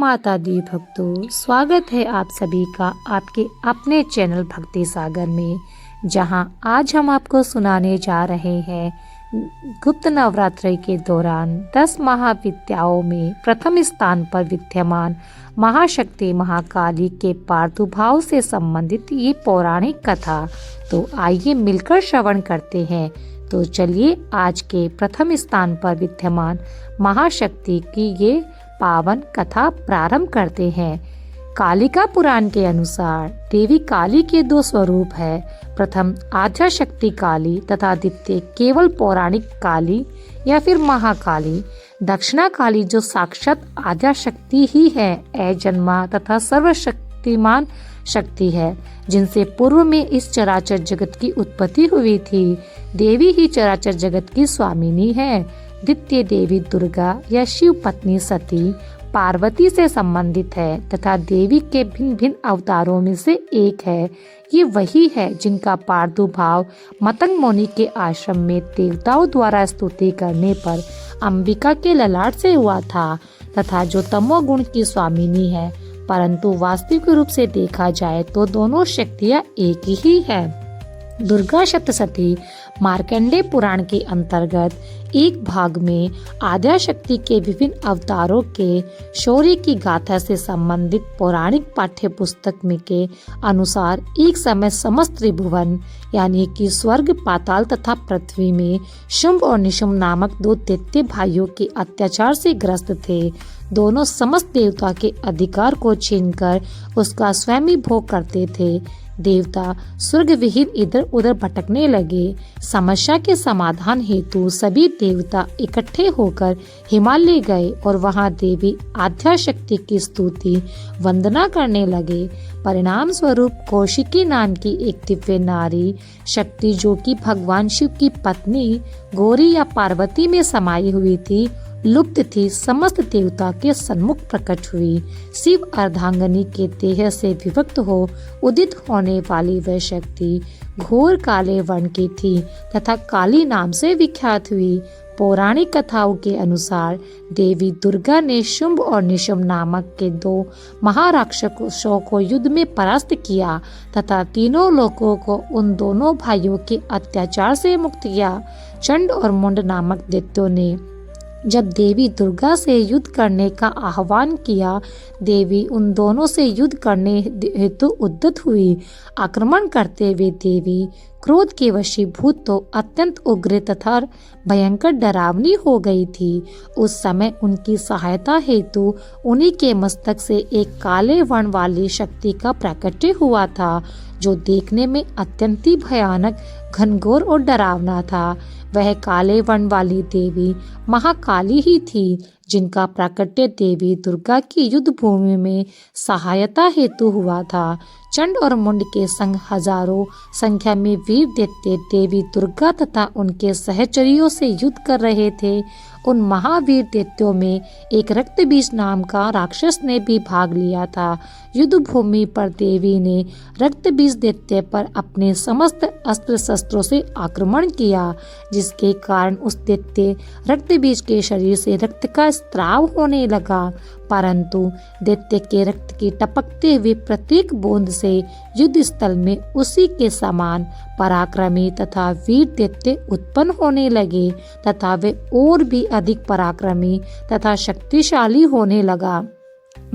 माता दी भक्तों, स्वागत है आप सभी का आपके अपने चैनल भक्ति सागर में, जहां आज हम आपको सुनाने जा रहे हैं गुप्त नवरात्रि के दौरान 10 महाविद्याओं में प्रथम स्थान पर विद्यमान महाशक्ति महाकाली के प्रादुर्भाव से संबंधित ये पौराणिक कथा। तो आइए मिलकर श्रवण करते हैं। तो चलिए आज के प्रथम स्थान पर विद्यमान महाशक्ति की ये पावन कथा प्रारंभ करते हैं। कालिका पुराण के अनुसार देवी काली के दो स्वरूप है। प्रथम आद्या शक्ति काली तथा द्वितीय केवल पौराणिक काली या फिर महाकाली। दक्षिणा काली जो साक्षात आद्या शक्ति ही है, अजन्मा तथा सर्वशक्तिमान शक्ति है, जिनसे पूर्व में इस चराचर जगत की उत्पत्ति हुई थी। देवी ही चराचर जगत की स्वामिनी है। द्वितीय देवी दुर्गा या शिव पत्नी सती पार्वती से संबंधित है तथा देवी के भिन्न भिन्न अवतारों में से एक है। ये वही है जिनका प्रादुर्भाव मतंग मुनि के आश्रम में देवताओं द्वारा स्तुति करने पर अंबिका के ललाट से हुआ था तथा जो तमोगुण की स्वामिनी है, परंतु वास्तविक रूप से देखा जाए तो दोनों शक्तियाँ एक ही है। दुर्गा सप्तशती मार्कंडेय पुराण के अंतर्गत एक भाग में आद्या शक्ति के विभिन्न अवतारों के शौर्य की गाथा से संबंधित पौराणिक पाठ्य पुस्तक में के अनुसार एक समय समस्त त्रिभुवन यानी कि स्वर्ग, पाताल तथा पृथ्वी में शुंभ और निशुंभ नामक दो दैत्य भाइयों के अत्याचार से ग्रस्त थे। दोनों समस्त देवता के अधिकार को छीनकर उसका स्वयं ही भोग करते थे। देवता स्वर्ग विहीन इधर उधर भटकने लगे। समस्या के समाधान हेतु सभी देवता इकट्ठे होकर हिमालय गए और वहां देवी आद्या शक्ति की स्तुति वंदना करने लगे। परिणाम स्वरूप कौशिकी नाम की एक दिव्य नारी शक्ति, जो कि भगवान शिव की पत्नी गौरी या पार्वती में समाई हुई थी, लुप्त थी, समस्त देवता के सन्मुख प्रकट हुई। शिव अर्धांगिनी के देह से विभक्त हो उदित होने वाली वह शक्ति घोर काले वर्ण की थी तथा काली नाम से विख्यात हुई। पौराणिक कथाओं के अनुसार देवी दुर्गा ने शुंभ और निशुंभ नामक के दो महाराक्षसों को युद्ध में परास्त किया तथा तीनों लोगों को उन दोनों भाइयों के अत्याचार से मुक्त किया। चंड और मुंड नामक दैत्यों ने जब देवी दुर्गा से युद्ध करने का आह्वान किया, देवी उन दोनों से युद्ध करने हेतु उद्यत हुई। आक्रमण करते हुए देवी क्रोध के वशीभूत तो अत्यंत उग्र तथा भयंकर डरावनी हो गई थी। उस समय उनकी सहायता हेतु उन्हीं के मस्तक से एक काले वर्ण वाली शक्ति का प्राकट्य हुआ था, जो देखने में अत्यंत ही भयानक, घनघोर और डरावना था। वह काले वर्ण वाली देवी महाकाली ही थी, जिनका प्राकट्य देवी दुर्गा की युद्ध भूमि में सहायता हेतु हुआ था। चंड और मुंड के संग हजारों संख्या में वीर दैत्य देवी दुर्गा तथा उनके सहचरियों से युद्ध कर रहे थे। उन महावीर दैत्यों में एक रक्तबीज नाम का राक्षस ने भी भाग लिया था। युद्ध भूमि पर देवी ने रक्तबीज दैत्य पर अपने समस्त अस्त्र शस्त्रों से आक्रमण किया, जिसके कारण उस दैत्य रक्तबीज के शरीर से रक्त का स्राव होने लगा। परंतु दैत्य के रक्त की टपकते हुए प्रत्येक बूंद से युद्ध स्थल में उसी के समान पराक्रमी तथा वीर दैत्य उत्पन्न होने लगे तथा वे और भी अधिक पराक्रमी तथा शक्तिशाली होने लगा।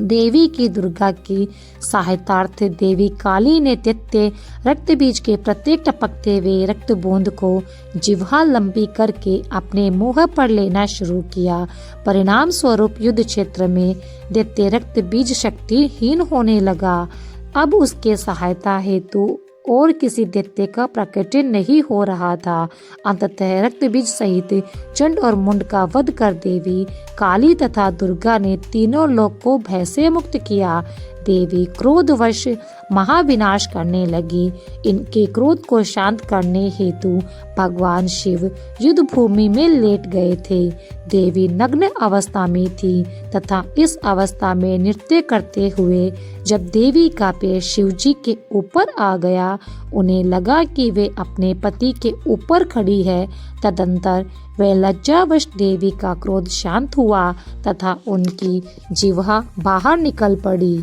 देवी की दुर्गा की सहायतार्थ देवी काली ने दैत्य रक्तबीज के प्रत्येक टपकते हुए रक्त बूंद को जिह्वा लंबी करके अपने मुंह पर लेना शुरू किया। परिणाम स्वरूप युद्ध क्षेत्र में दैत्य रक्तबीज शक्तिहीन होने लगा। अब उसके सहायता हेतु और किसी दैत्य का प्रकट नहीं हो रहा था। अंततः रक्तबीज सहित चंड और मुंड का वध कर देवी काली तथा दुर्गा ने तीनों लोक को भय से मुक्त किया। देवी क्रोधवश महाविनाश करने लगी। इनके क्रोध को शांत करने हेतु भगवान शिव युद्ध भूमि में लेट गए थे। देवी नग्न अवस्था में थी तथा इस अवस्था में नृत्य करते हुए जब देवी का पैर शिवजी के ऊपर आ गया उन्हें लगा कि वे अपने पति के ऊपर खड़ी है। तदंतर वह लज्जावश देवी का क्रोध शांत हुआ तथा उनकी जिह्वा बाहर निकल पड़ी।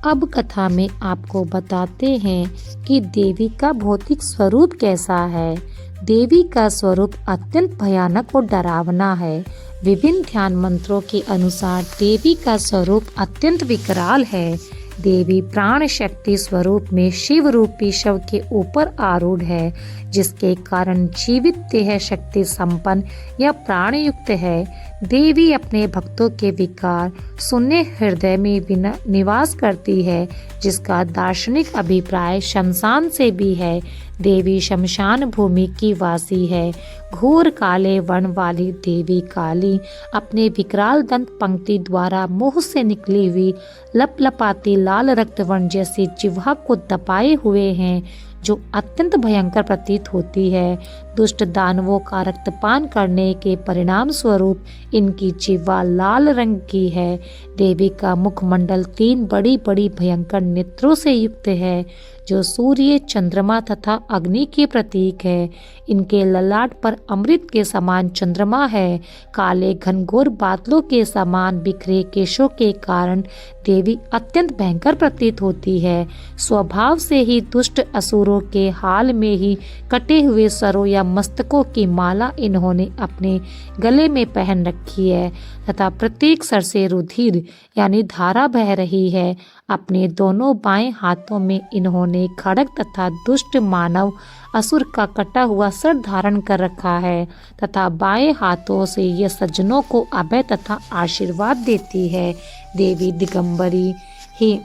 अब कथा में आपको बताते हैं कि देवी का भौतिक स्वरूप कैसा है। देवी का स्वरूप अत्यंत भयानक और डरावना है। विभिन्न ध्यान मंत्रों के अनुसार देवी का स्वरूप अत्यंत विकराल है। देवी प्राण शक्ति स्वरूप में शिव रूपी शव के ऊपर आरूढ़ है, जिसके कारण जीवित देह शक्ति संपन्न या प्राण युक्त है। देवी अपने भक्तों के विकार सुनने हृदय में निवास करती है, जिसका दार्शनिक अभिप्राय शमशान से भी है। देवी शमशान भूमि की वासी है। घोर काले वर्ण वाली देवी काली अपने विकराल दंत पंक्ति द्वारा मुंह से निकली हुई लपलपाती लाल रक्तवर्ण जैसी जिह्वा को दबाए हुए हैं, जो अत्यंत भयंकर प्रतीत होती है। दुष्ट दानवों का रक्तपान करने के परिणाम स्वरूप इनकी जिह्वा लाल रंग की है। देवी का मुखमंडल 3 बड़ी बड़ी भयंकर नेत्रों से युक्त है, जो सूर्य, चंद्रमा तथा अग्नि के प्रतीक है। इनके ललाट पर अमृत के समान चंद्रमा है। काले घनघोर बादलों के समान बिखरे केशों के कारण देवी अत्यंत भयंकर प्रतीत होती है। स्वभाव से ही दुष्ट असुरों के हाल में ही कटे हुए सरों या मस्तकों की माला इन्होंने अपने गले में पहन रखी है तथा प्रत्येक सर से रुधिर यानी धारा बह रही है। अपने दोनों बाएं हाथों में इन्होंने खड्ग तथा दुष्ट मानव असुर का कटा हुआ सर धारण कर रखा है तथा बाएं हाथों से ये सज्जनों को अभय तथा आशीर्वाद देती है। देवी दिगंबरी ही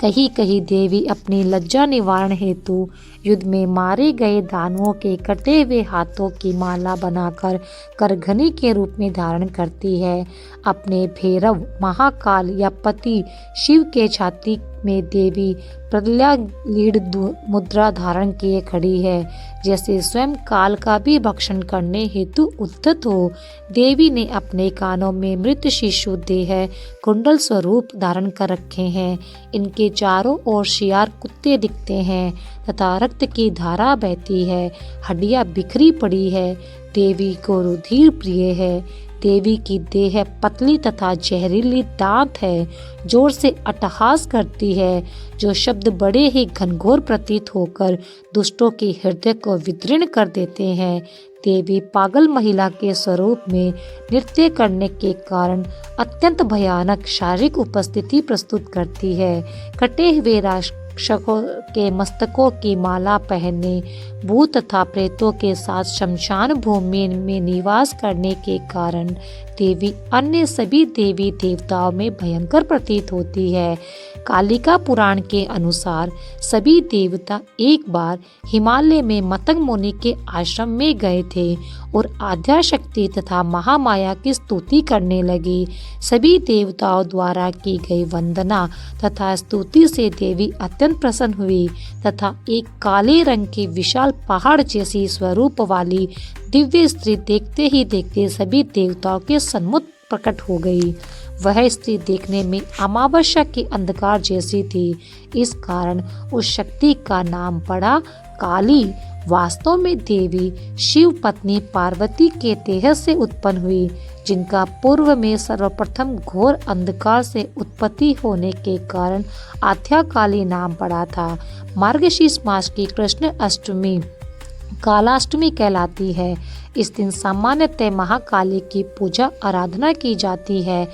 कहीं कहीं देवी अपनी लज्जा निवारण हेतु युद्ध में मारे गए दानवों के कटे हुए हाथों की माला बनाकर करघनी के रूप में धारण करती है। अपने भैरव महाकाल या पति शिव के छाती में देवी प्रलयालीढ़ मुद्रा धारण किए खड़ी है, जैसे स्वयं काल का भी भक्षण करने हेतु उद्यत हो। देवी ने अपने कानों में मृत शिशु देह कुंडल स्वरूप धारण कर रखे हैं। इनके चारों ओर शियार कुत्ते दिखते हैं तथा रक्त की धारा बहती है। हड्डियां बिखरी पड़ी है। देवी को रुधिर प्रिय है। देवी की देह पतली तथा जहरीली दांत है। जोर से अट्टहास करती है, जो शब्द बड़े ही घनघोर प्रतीत होकर दुष्टों के हृदय को विदीर्ण कर देते हैं। देवी पागल महिला के स्वरूप में नृत्य करने के कारण अत्यंत भयानक शारीरिक उपस्थिति प्रस्तुत करती है। कटे हुए राक्षसों के मस्तकों की माला पहनने, भूत तथा प्रेतों के साथ शमशान भूमि में निवास करने के कारण देवी अन्य सभी देवी देवताओं में भयंकर प्रतीत होती है। कालिका पुराण के अनुसार सभी देवता एक बार हिमालय में मतंग मुनि के आश्रम में गए थे और आद्याशक्ति तथा महामाया की स्तुति करने लगी। सभी देवताओं द्वारा की गई वंदना तथा स्तुति से देवी अत्यंत प्रसन्न हुई तथा एक काले रंग की विशाल पहाड़ जैसी स्वरूप वाली दिव्य स्त्री देखते ही देखते सभी देवताओं के सन्मुख प्रकट हो गई। वह स्त्री देखने में अमावस्या के अंधकार जैसी थी। इस कारण उस शक्ति का नाम पड़ा काली। वास्तव में देवी शिव पत्नी पार्वती के देह से उत्पन्न हुई, जिनका पूर्व में सर्वप्रथम घोर अंधकार से उत्पत्ति होने के कारण आद्या काली नाम पड़ा था। मार्गशीर्ष मास की कृष्ण अष्टमी कालाष्टमी कहलाती है। इस दिन सामान्यतः महाकाली की पूजा आराधना की जाती है,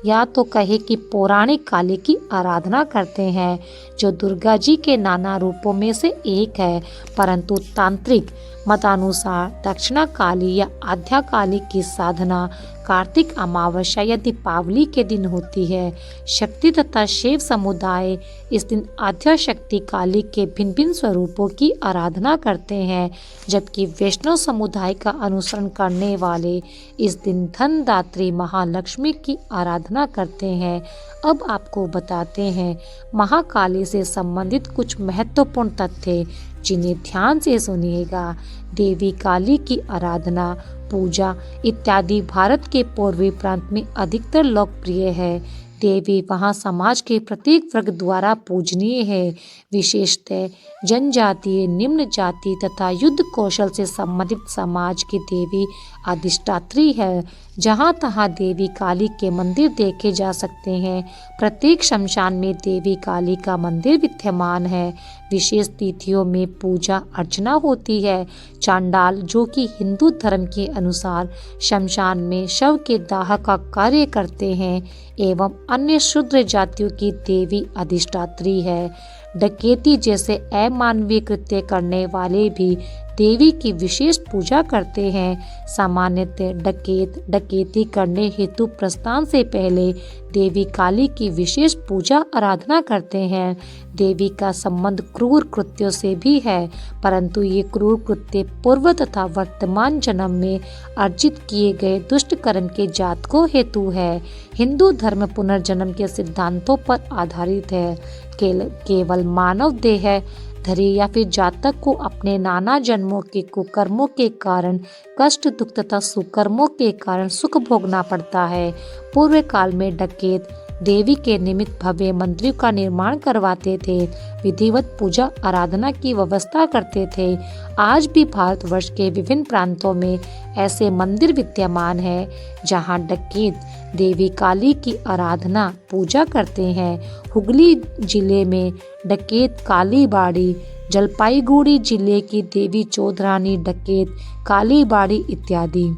या तो कहे कि पौराणिक काली की आराधना करते हैं, जो दुर्गा जी के नाना रूपों में से एक है। परंतु तांत्रिक मतानुसार दक्षिणा काली या आद्या काली की साधना कार्तिक अमावस्या या दीपावली के दिन होती है। शक्ति तथा शैव समुदाय इस दिन आद्या शक्ति काली के भिन्न भिन्न स्वरूपों की आराधना करते हैं, जबकि वैष्णव समुदाय का अनुसरण करने वाले इस दिन धनदात्री महालक्ष्मी की आराधना करते हैं। अब आपको बताते हैं महाकाली से संबंधित कुछ महत्वपूर्ण तथ्य, जिन्हें ध्यान से सुनिएगा। देवी काली की आराधना, पूजा इत्यादि भारत के पूर्वी प्रांत में अधिकतर लोकप्रिय है। देवी वहाँ समाज के प्रत्येक वर्ग द्वारा पूजनीय है। विशेषतः जनजातीय, निम्न जाति तथा युद्ध कौशल से संबंधित समाज की देवी अधिष्ठात्री है। जहाँ तहाँ देवी काली के मंदिर देखे जा सकते हैं। प्रत्येक शमशान में देवी काली का मंदिर विद्यमान है। विशेष तिथियों में पूजा अर्चना होती है। चांडाल, जो कि हिंदू धर्म के अनुसार शमशान में शव के दाह का कार्य करते हैं, एवं अन्य शूद्र जातियों की देवी अधिष्ठात्री है। डकैती जैसे अमानवीय कृत्य करने वाले भी देवी की विशेष पूजा करते हैं। सामान्यतः डकैत डकैती करने हेतु प्रस्थान से पहले देवी काली की विशेष पूजा आराधना करते हैं। देवी का संबंध क्रूर कृत्यों से भी है, परंतु ये क्रूर कृत्य पूर्व तथा वर्तमान जन्म में अर्जित किए गए दुष्ट कर्म के जातकों हेतु है। हिंदू धर्म पुनर्जन्म के सिद्धांतों पर आधारित है। केवल मानव देह धरी या फिर जातक को अपने नाना जन्मों के कुकर्मों के कारण कष्ट, दुख तथा सुकर्मों के कारण सुख भोगना पड़ता है। पूर्व काल में डकैत देवी के निमित्त भव्य मंदिरों का निर्माण करवाते थे, विधिवत पूजा आराधना की व्यवस्था करते थे। आज भी भारतवर्ष के विभिन्न प्रांतों में ऐसे मंदिर विद्यमान हैं जहां डकैत देवी काली की आराधना पूजा करते हैं। हुगली जिले में डकैत काली बाड़ी, जलपाईगुड़ी जिले की देवी चौधरानी डकैत काली बाड़ी इत्यादि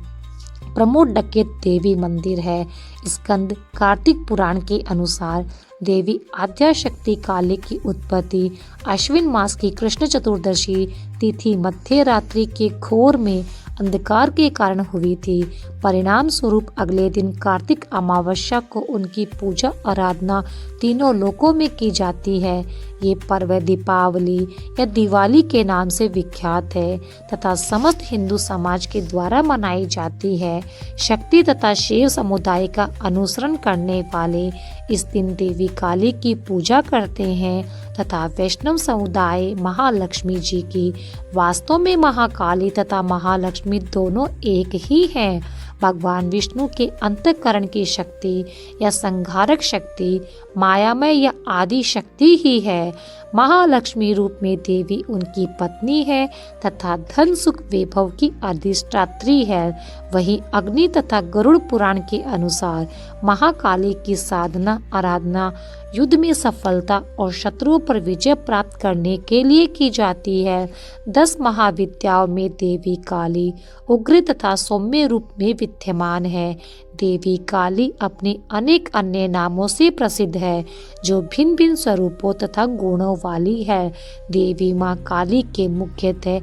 प्रमुख डकैत देवी मंदिर है। स्कंद कार्तिक पुराण के अनुसार देवी आद्याशक्ति काली की उत्पत्ति अश्विन मास की कृष्ण चतुर्दशी तिथि मध्य रात्रि के घोर में अंधकार के कारण हुई थी। परिणाम स्वरूप अगले दिन कार्तिक अमावस्या को उनकी पूजा आराधना तीनों लोकों में की जाती है। ये पर्व दीपावली या दिवाली के नाम से विख्यात है तथा समस्त हिंदू समाज के द्वारा मनाई जाती है। शक्ति तथा शैव समुदाय का अनुसरण करने वाले इस दिन देवी काली की पूजा करते हैं तथा वैष्णव समुदाय महालक्ष्मी जी की। वास्तव में महाकाली तथा महालक्ष्मी दोनों एक ही हैं। भगवान विष्णु के अंतःकरण की शक्ति या संहारक शक्ति मायामय या आदि शक्ति ही है। महालक्ष्मी रूप में देवी उनकी पत्नी है तथा धन सुख वैभव की अधिष्ठात्री है। वहीं अग्नि तथा गरुड़ पुराण के अनुसार महाकाली की साधना आराधना युद्ध में सफलता और शत्रुओं पर विजय प्राप्त करने के लिए की जाती है। 10 महाविद्याओं में देवी काली उग्र तथा सौम्य रूप में विद्यमान है। देवी काली अपने अनेक अन्य नामों से प्रसिद्ध है, जो भिन्न भिन्न स्वरूपों तथा गुणों वाली है। देवी माँ काली के मुख्यतः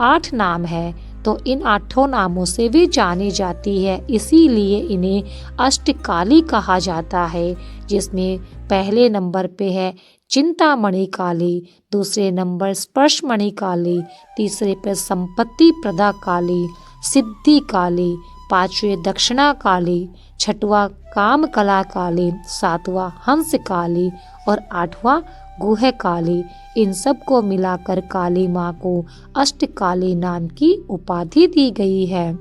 8 नाम है, तो इन 8 नामों से भी जानी जाती है, इसीलिए इन्हें अष्टकाली कहा जाता है। जिसमें पहले नंबर पे है चिंतामणि काली, दूसरे नंबर स्पर्शमणि काली, तीसरे पे संपत्ति प्रदा काली, सिद्धि काली, 5वें दक्षिणा काली, 6वां काम कला काली, 7वां हंस काली और 8वां गुह काली। इन सब को मिलाकर काली माँ को अष्टकाली नाम की उपाधि दी गई है।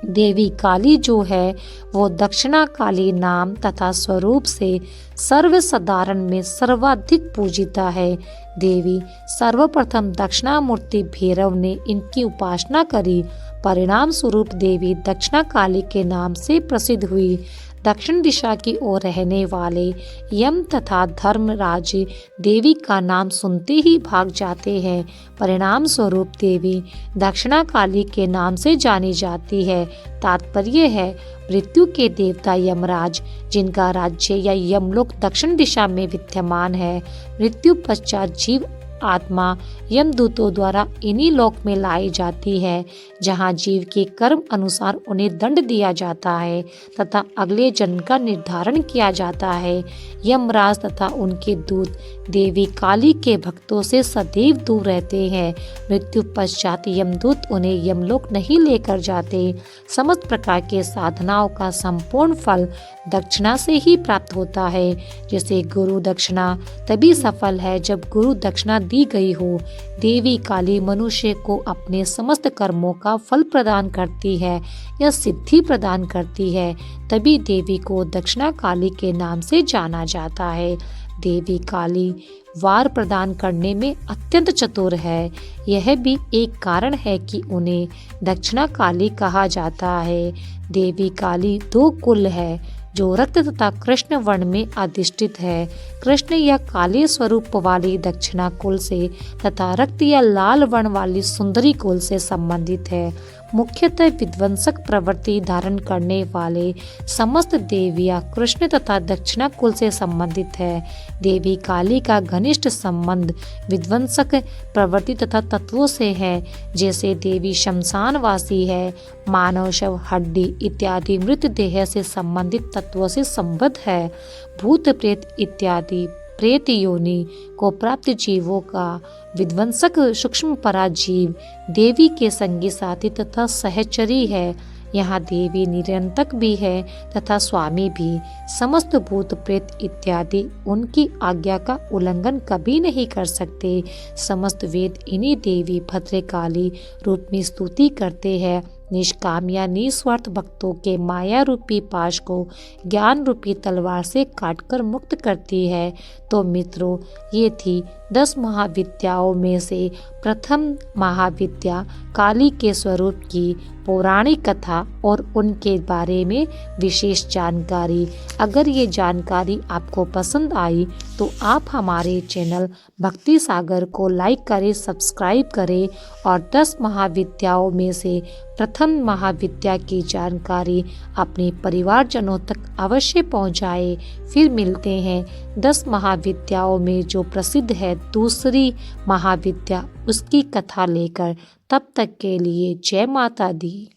देवी काली जो है वो दक्षिणा काली नाम तथा स्वरूप से सर्वसाधारण में सर्वाधिक पूजिता है। देवी सर्वप्रथम दक्षिणामूर्ति भैरव ने इनकी उपासना करी। परिणाम स्वरूप देवी दक्षिणा काली के नाम से प्रसिद्ध हुई। दक्षिण दिशा की ओर रहने वाले यम तथा धर्मराज देवी का नाम सुनते ही भाग जाते हैं। परिणाम स्वरूप देवी दक्षिणा काली के नाम से जानी जाती है। तात्पर्य है मृत्यु के देवता यमराज, जिनका राज्य या यमलोक दक्षिण दिशा में विद्यमान है। मृत्यु पश्चात जीव आत्मा यमदूतों द्वारा इन्हीं लोक में लाई जाती है, जहां जीव के कर्म अनुसार उन्हें दंड दिया जाता है तथा अगले जन्म का निर्धारण किया जाता है। यमराज तथा उनके दूत देवी काली के भक्तों से सदैव दूर रहते हैं। मृत्यु पश्चात यमदूत उन्हें यमलोक नहीं लेकर जाते। समस्त प्रकार के साधनाओं का संपूर्ण फल दक्षिणा से ही प्राप्त होता है। जैसे गुरु दक्षिणा तभी सफल है जब गुरु दक्षिणा दी गई हो। देवी काली मनुष्य को अपने समस्त कर्मों का फल प्रदान करती है या सिद्धि प्रदान करती है, तभी देवी को दक्षिणा काली के नाम से जाना जाता है। देवी काली वार प्रदान करने में अत्यंत चतुर है। यह भी एक कारण है कि उन्हें दक्षिणा काली कहा जाता है। देवी काली दो कुल है जो रक्त तथा कृष्ण वर्ण में अधिष्ठित है। कृष्ण या काले स्वरूप वाली दक्षिणा कुल से तथा रक्त या लाल वर्ण वाली सुंदरी कुल से संबंधित है। मुख्यतः विध्वंसक प्रवृत्ति धारण करने वाले समस्त देवियां कृष्ण तथा दक्षिणा कुल से संबंधित है। देवी काली का घनिष्ठ संबंध विध्वंसक प्रवृत्ति तथा तत्वों से है। जैसे देवी शमशानवासी है, मानव शव, हड्डी इत्यादि मृत देह से संबंधित तत्वों से संबद्ध है। भूत प्रेत इत्यादि प्रेत योनि को प्राप्त जीवों का विध्वंसक सूक्ष्म पराजीव देवी के संगी साथी तथा सहचरी है। यहाँ देवी निरंतक भी है तथा स्वामी भी। समस्त भूत प्रेत इत्यादि उनकी आज्ञा का उल्लंघन कभी नहीं कर सकते। समस्त वेद इन्हीं देवी भद्रकाली रूप में स्तुति करते हैं। निष्काम या निस्वार्थ भक्तों के माया रूपी पाश को ज्ञान रूपी तलवार से काटकर मुक्त करती है। तो मित्रों, ये थी 10 महाविद्याओं में से प्रथम महाविद्या काली के स्वरूप की पौराणिक कथा और उनके बारे में विशेष जानकारी। अगर ये जानकारी आपको पसंद आई तो आप हमारे चैनल भक्ति सागर को लाइक करें, सब्सक्राइब करें और 10 महाविद्याओं में से प्रथम महाविद्या की जानकारी अपने परिवारजनों तक अवश्य पहुंचाएं। फिर मिलते हैं 10 महाविद्याओं में जो प्रसिद्ध है दूसरी महाविद्या, उसकी कथा लेकर। तब तक के लिए जय माता दी।